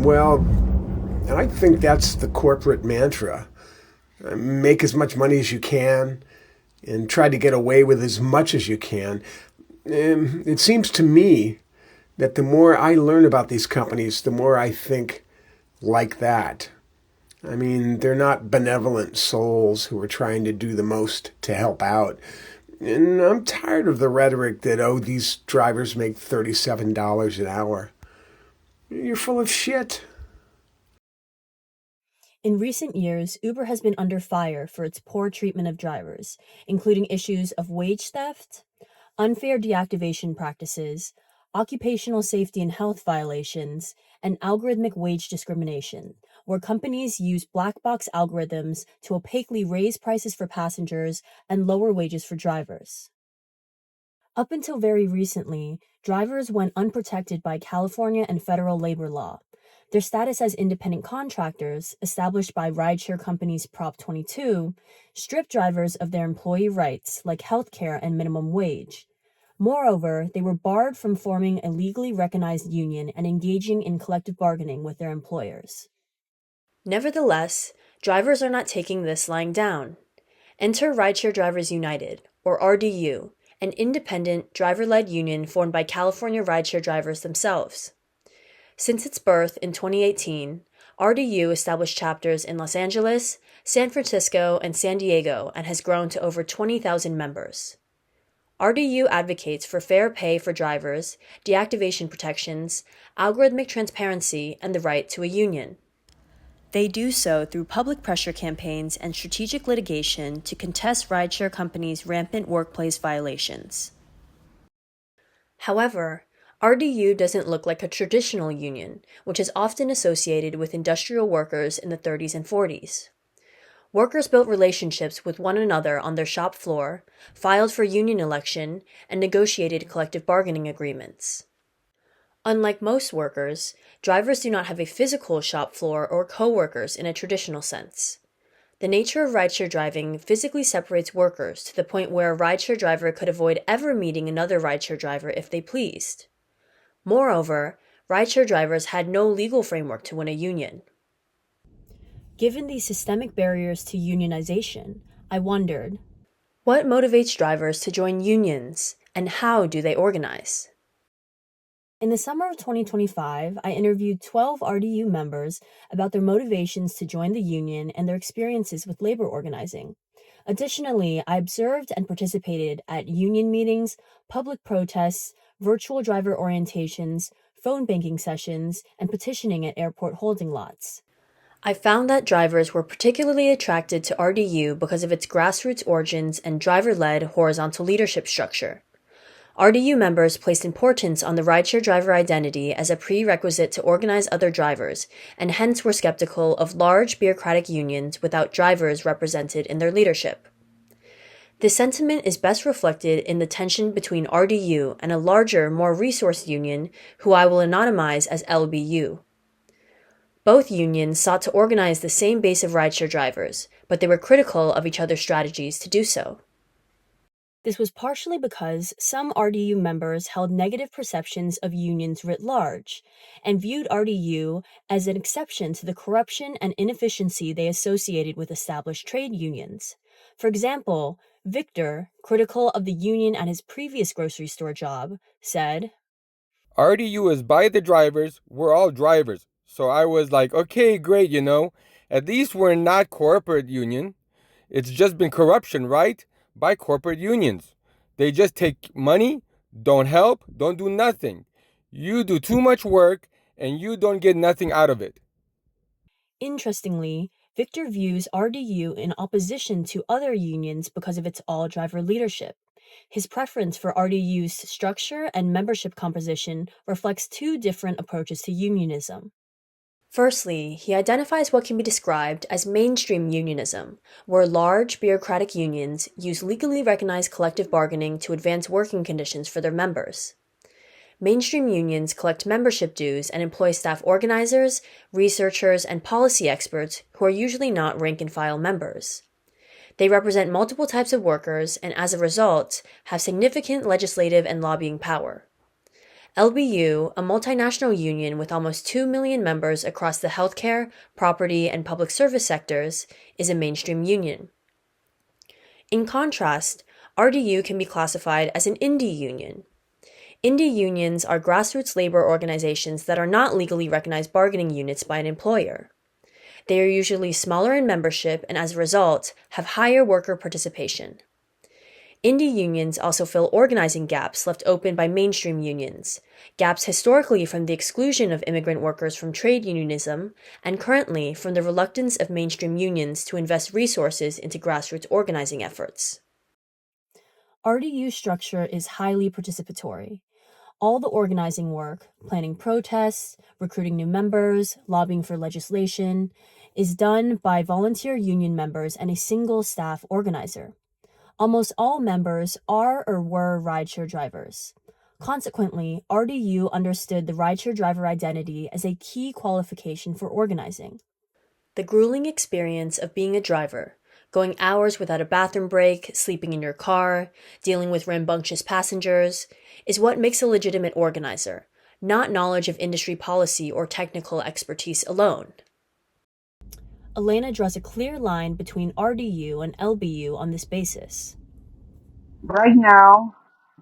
Well, and I think that's the corporate mantra. Make as much money as you can and try to get away with as much as you can. It seems to me that the more I learn about these companies, the more I think like that. I mean, they're not benevolent souls who are trying to do the most to help out. And I'm tired of the rhetoric that, oh, these drivers make $37 an hour. You're full of shit. In recent years, Uber has been under fire for its poor treatment of drivers, including issues of wage theft, unfair deactivation practices, occupational safety and health violations, and algorithmic wage discrimination, where companies use black box algorithms to opaquely raise prices for passengers and lower wages for drivers. Up until very recently, drivers went unprotected by California and federal labor law. Their status as independent contractors, established by rideshare companies Prop 22, stripped drivers of their employee rights like health care and minimum wage. Moreover, they were barred from forming a legally recognized union and engaging in collective bargaining with their employers. Nevertheless, drivers are not taking this lying down. Enter Rideshare Drivers United, or RDU, an independent, driver-led union formed by California rideshare drivers themselves. Since its birth in 2018, RDU established chapters in Los Angeles, San Francisco, and San Diego and has grown to over 20,000 members. RDU advocates for fair pay for drivers, deactivation protections, algorithmic transparency, and the right to a union. They do so through public pressure campaigns and strategic litigation to contest rideshare companies' rampant workplace violations. However, RDU doesn't look like a traditional union, which is often associated with industrial workers in the 30s and 40s. Workers built relationships with one another on their shop floor, filed for union election, and negotiated collective bargaining agreements. Unlike most workers, drivers do not have a physical shop floor or co-workers in a traditional sense. The nature of rideshare driving physically separates workers to the point where a rideshare driver could avoid ever meeting another rideshare driver if they pleased. Moreover, rideshare drivers had no legal framework to win a union. Given these systemic barriers to unionization, I wondered, what motivates drivers to join unions, and how do they organize? In the summer of 2025, I interviewed 12 RDU members about their motivations to join the union and their experiences with labor organizing. Additionally, I observed and participated at union meetings, public protests, virtual driver orientations, phone banking sessions, and petitioning at airport holding lots. I found that drivers were particularly attracted to RDU because of its grassroots origins and driver-led horizontal leadership structure. RDU members placed importance on the rideshare driver identity as a prerequisite to organize other drivers, and hence were skeptical of large bureaucratic unions without drivers represented in their leadership. This sentiment is best reflected in the tension between RDU and a larger, more resourced union, who I will anonymize as LBU. Both unions sought to organize the same base of rideshare drivers, but they were critical of each other's strategies to do so. This was partially because some RDU members held negative perceptions of unions writ large, and viewed RDU as an exception to the corruption and inefficiency they associated with established trade unions. For example, Victor, critical of the union at his previous grocery store job, said, RDU is by the drivers, we're all drivers. So I was like, okay, great, at least we're not corporate union. It's just been corruption, right? By corporate unions. They just take money, don't help, don't do nothing. You do too much work and you don't get nothing out of it. Interestingly, Victor views RDU in opposition to other unions because of its all-driver leadership. His preference for RDU's structure and membership composition reflects two different approaches to unionism. Firstly, he identifies what can be described as mainstream unionism, where large bureaucratic unions use legally recognized collective bargaining to advance working conditions for their members. Mainstream unions collect membership dues and employ staff organizers, researchers, and policy experts who are usually not rank-and-file members. They represent multiple types of workers and, as a result, have significant legislative and lobbying power. LBU, a multinational union with almost 2 million members across the healthcare, property, and public service sectors, is a mainstream union. In contrast, RDU can be classified as an indie union. Indie unions are grassroots labor organizations that are not legally recognized bargaining units by an employer. They are usually smaller in membership and, as a result, have higher worker participation. Indie unions also fill organizing gaps left open by mainstream unions, gaps historically from the exclusion of immigrant workers from trade unionism, and currently from the reluctance of mainstream unions to invest resources into grassroots organizing efforts. RDU structure is highly participatory. All the organizing work, planning protests, recruiting new members, lobbying for legislation, is done by volunteer union members and a single staff organizer. Almost all members are or were rideshare drivers. Consequently, RDU understood the rideshare driver identity as a key qualification for organizing. The grueling experience of being a driver, going hours without a bathroom break, sleeping in your car, dealing with rambunctious passengers, is what makes a legitimate organizer, not knowledge of industry policy or technical expertise alone. Elena draws a clear line between RDU and LBU on this basis. Right now,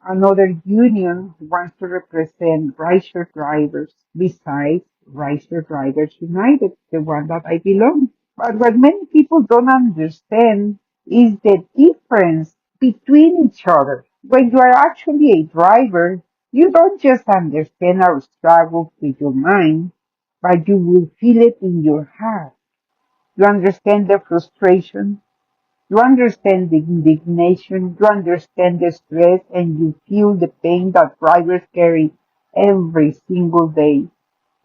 another union wants to represent rideshare drivers besides Rideshare Drivers United, the one that I belong. But what many people don't understand is the difference between each other. When you are actually a driver, you don't just understand our struggles with your mind, but you will feel it in your heart. You understand the frustration, you understand the indignation, you understand the stress, and you feel the pain that drivers carry every single day.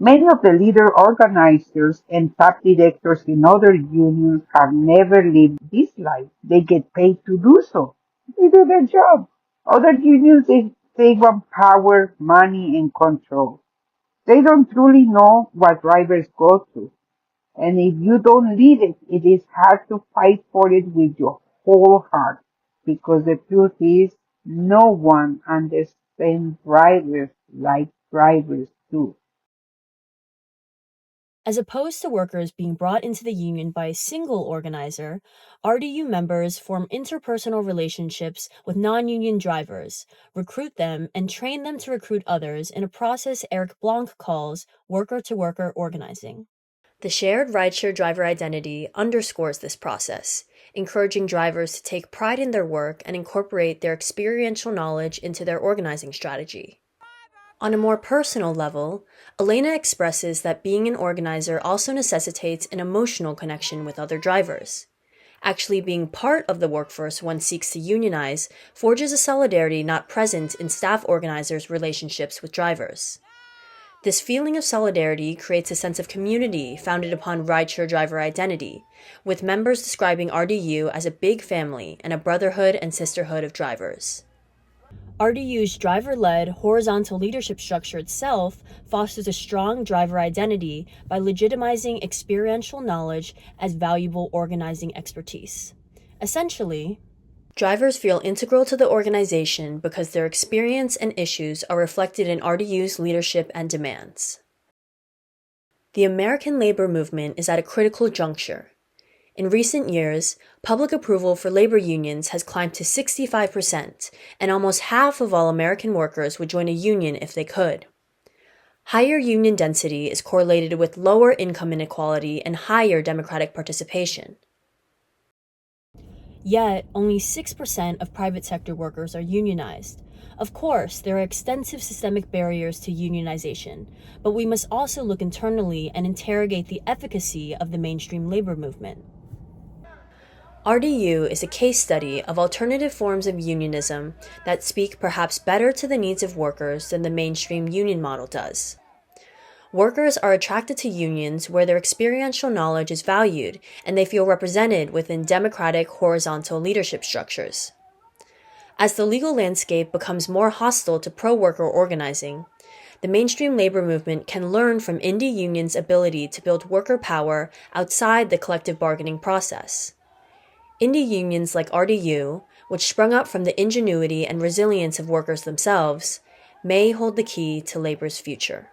Many of the leader organizers and top directors in other unions have never lived this life. They get paid to do so. They do their job. Other unions, they want power, money, and control. They don't truly know what drivers go through. And if you don't live it, it is hard to fight for it with your whole heart. Because the truth is, no one understands drivers like drivers do. As opposed to workers being brought into the union by a single organizer, RDU members form interpersonal relationships with non-union drivers, recruit them, and train them to recruit others in a process Eric Blanc calls worker-to-worker organizing. The shared rideshare driver identity underscores this process, encouraging drivers to take pride in their work and incorporate their experiential knowledge into their organizing strategy. On a more personal level, Elena expresses that being an organizer also necessitates an emotional connection with other drivers. Actually being part of the workforce one seeks to unionize forges a solidarity not present in staff organizers' relationships with drivers. This feeling of solidarity creates a sense of community founded upon rideshare driver identity, with members describing RDU as a big family and a brotherhood and sisterhood of drivers. RDU's driver-led horizontal leadership structure itself fosters a strong driver identity by legitimizing experiential knowledge as valuable organizing expertise. Essentially, drivers feel integral to the organization because their experience and issues are reflected in RDU's leadership and demands. The American labor movement is at a critical juncture. In recent years, public approval for labor unions has climbed to 65%, and almost half of all American workers would join a union if they could. Higher union density is correlated with lower income inequality and higher democratic participation. Yet, only 6% of private sector workers are unionized. Of course, there are extensive systemic barriers to unionization, but we must also look internally and interrogate the efficacy of the mainstream labor movement. RDU is a case study of alternative forms of unionism that speak perhaps better to the needs of workers than the mainstream union model does. Workers are attracted to unions where their experiential knowledge is valued and they feel represented within democratic horizontal leadership structures. As the legal landscape becomes more hostile to pro-worker organizing, the mainstream labor movement can learn from indie unions' ability to build worker power outside the collective bargaining process. Indie unions like RDU, which sprung up from the ingenuity and resilience of workers themselves, may hold the key to labor's future.